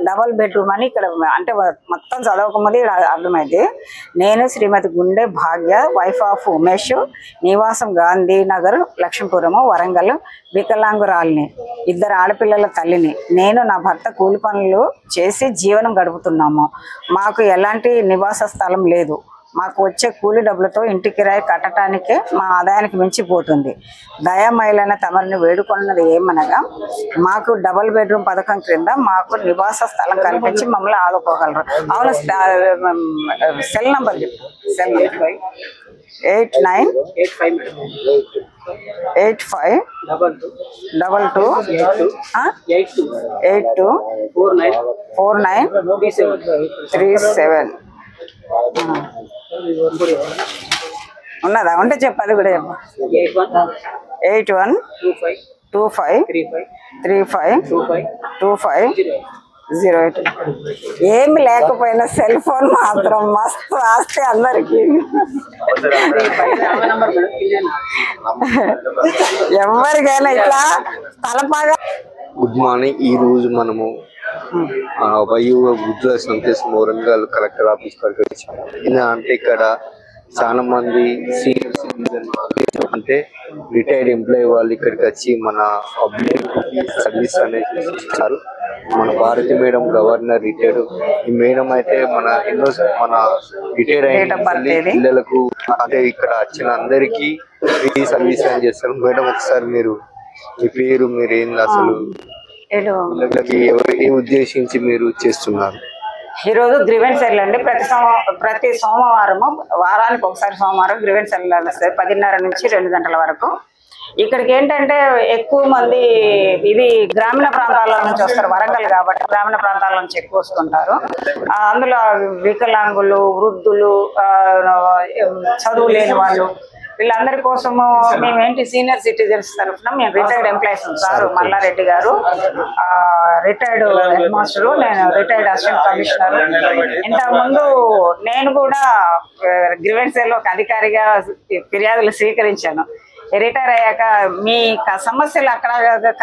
Double bedroom అని ఇక్కడ అంటే మొత్తం చదవకముందు అర్థమైంది. నేను శ్రీమతి గుండె భాగ్య, వైఫ్ ఆఫ్ ఉమేష్, నివాసం గాంధీనగర్, లక్ష్మీపురము, వరంగల్, వికలాంగురాలిని, 2 ఆడపిల్లల తల్లిని. నేను నా భర్త కూలి పనులు చేసి జీవనం గడుపుతున్నాము. మాకు ఎలాంటి నివాస స్థలం లేదు. మాకు వచ్చే కూలి డబ్బులతో ఇంటి కిరాయి కట్టడానికే మా ఆదాయానికి మించిపోతుంది. దయామయులైన తమరిని వేడుకున్నది ఏమనగా మాకు డబల్ బెడ్రూమ్ పథకం క్రింద మాకు నివాస స్థలం కల్పించి మమ్మల్ని ఆదుకోగలరు. అవును, సెల్ నంబర్ చెప్పు. సెల్ 8985824937 ఉన్నదా? ఉంటే చెప్పు, అది కూడా చెప్పు. 8125352508. ఏమి లేకపోయినా సెల్ ఫోన్ మాత్రం మస్తు ఆస్తి అందరికి. ఎవరికైనా ఇట్లా తలపాగా. Good morning. ఈ రోజు మనము వయోవ వృద్ధుల సంతోషం వరంగల్ కలెక్టర్ ఆఫీస్ వరకు వచ్చాము. అంటే ఇక్కడ చాలా మంది సీనియర్ సిటిజన్ అంటే రిటైర్డ్ ఎంప్లాయీ వాళ్ళు ఇక్కడికి వచ్చి మన పబ్లిక్ సర్వీస్ అనేది ఇస్తారు. మన భారతి మేడం గవర్నర్ రిటైర్డ్. ఈ మేడం అయితే మన ఎన్నో మన రిటైర్డ్ అయిన పిల్లలకు అంటే ఇక్కడ వచ్చిన అందరికీ ఫ్రీ సర్వీస్ అని చేస్తారు. మేడం ఒకసారి మీరు మీ పేరు, మీరు ఏంది అసలు ఏ ఉద్దేశించి మీరు చేస్తున్నారు? ఈరోజు గ్రీవెన్స్ సెల్ అండి. ప్రతి సోమవారము, వారానికి ఒకసారి సోమవారం గ్రీవెన్స్ సెల్ వస్తుంది 10:30 నుంచి 2 గంటల వరకు. ఇక్కడికి ఏంటంటే ఎక్కువ మంది ఇది గ్రామీణ ప్రాంతాల నుంచి వస్తారు. వరంగల్ కాబట్టి గ్రామీణ ప్రాంతాల నుంచి ఎక్కువ వస్తుంటారు. అందులో వికలాంగులు, వృద్ధులు, చదువు లేని వాళ్ళు, వీళ్ళందరి కోసము మేమేంటి సీనియర్ సిటిజన్స్ తరఫున మేము రిటైర్డ్ ఎంప్లాయీస్ ఉంటారు. మల్లారెడ్డి గారు రిటైర్డ్ హెడ్ మాస్టరు, నేను రిటైర్డ్ అసిస్టెంట్ కమిషనర్. ఇంతకుముందు నేను కూడా గ్రీవెన్స్ సెల్ ఒక అధికారిగా ఫిర్యాదులు స్వీకరించాను. రిటైర్ అయ్యాక మీ సమస్యలు అక్కడ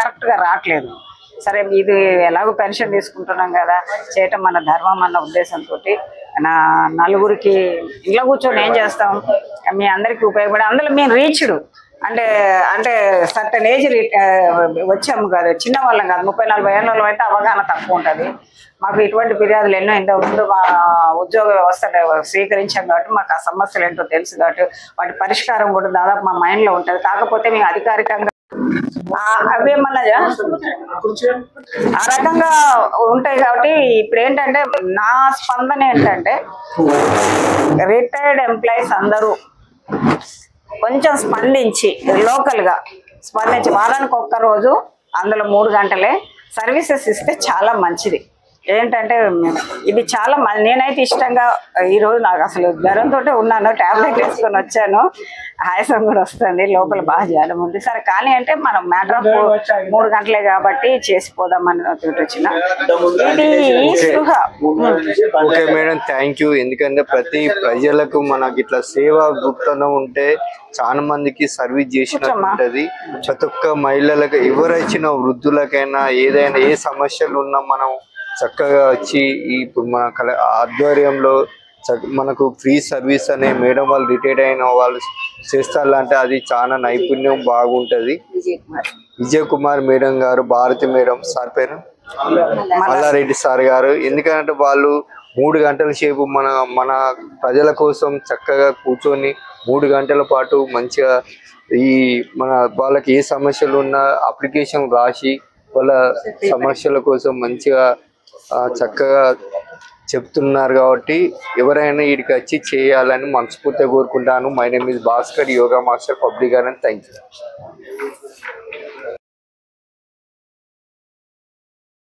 కరెక్ట్గా రావట్లేదు, సరే ఇది ఎలాగో పెన్షన్ తీసుకుంటున్నాం కదా, చేయటం మన ధర్మం అన్న ఉద్దేశంతో నలుగురికి ఇంట్లో కూర్చొని ఏం చేస్తాం, మీ అందరికీ ఉపయోగపడే అందులో మేము రీచ్డ్ అంటే సర్టన్ ఏజ్ వచ్చాము కదా, చిన్నవాళ్ళం కాదు, 30-40 ఏళ్ళ అయితే అవగాహన తక్కువ ఉంటుంది. మాకు ఇటువంటి ఫిర్యాదులు ఎన్నో ఇంతకుముందు మా ఉద్యోగ వ్యవస్థ స్వీకరించాం కాబట్టి మాకు ఆ సమస్యలు ఏంటో తెలుసు కాబట్టి వాటి పరిష్కారం కూడా దాదాపు మా మైండ్లో ఉంటుంది. కాకపోతే మేము అధికారికంగా అవేమన్నా ఆ రకంగా ఉంటాయి కాబట్టి ఇప్పుడు ఏంటంటే నా స్పందన ఏంటంటే రిటైర్డ్ ఎంప్లాయీస్ అందరూ కొంచెం స్పందించి లోకల్గా స్పందించి వారానికి ఒక్క రోజు అందులో 3 గంటలే సర్వీసెస్ ఇస్తే చాలా మంచిది. ఏంటంటే ఇది చాలా నేనైతే ఇష్టంగా ఈరోజు నాకు అసలు జ్వరంతో ఉన్నాను, టాబ్లెట్ వేసుకొని వచ్చాను, ఆయాసం కూడా వస్తుంది, లోపల బాగా జ్వరం ఉంది. సరే కానీ అంటే మనం మ్యాటర్ ఆఫ్ 3 గంటలే కాబట్టి చేసిపోదామని వచ్చిన ఇది స్పృహ. Okay madam, thank you. ఎందుకంటే ప్రతి ప్రజలకు మనకి ఇట్లా సేవా దృక్పథం ఉంటే చాలా మందికి సర్వీస్ చేసినట్టు ఉంటది. ప్రతి ఒక్క మహిళలకు ఎవరైనా వృద్ధులకైనా ఏదైనా ఏ సమస్యలు ఉన్నా మనం చక్కగా వచ్చి ఇప్పుడు మన ఆధ్వర్యంలో మనకు ఫ్రీ సర్వీస్ అనే మేడం వాళ్ళు రిటైర్డ్ అయిన వాళ్ళు చేస్తారంటే అది చాలా నైపుణ్యం బాగుంటది. విజయ్ కుమార్ మేడం గారు, భారతి మేడం సార్ పేరు మల్లారెడ్డి సార్ గారు, ఎందుకంటే వాళ్ళు 3 గంటల సేపు మన ప్రజల కోసం చక్కగా కూర్చొని 3 గంటల పాటు మంచిగా వాళ్ళకి ఏ సమస్యలు ఉన్నా అప్లికేషన్ రాసి వాళ్ళ సమస్యల కోసం మంచిగా చక్కగా చెప్తున్నారు. కాబట్టి ఎవరైనా వీడికి వచ్చి చేయాలని మనస్ఫూర్తిగా కోరుకుంటాను. My name is Bhaskar, yoga master, public garden. Thank you.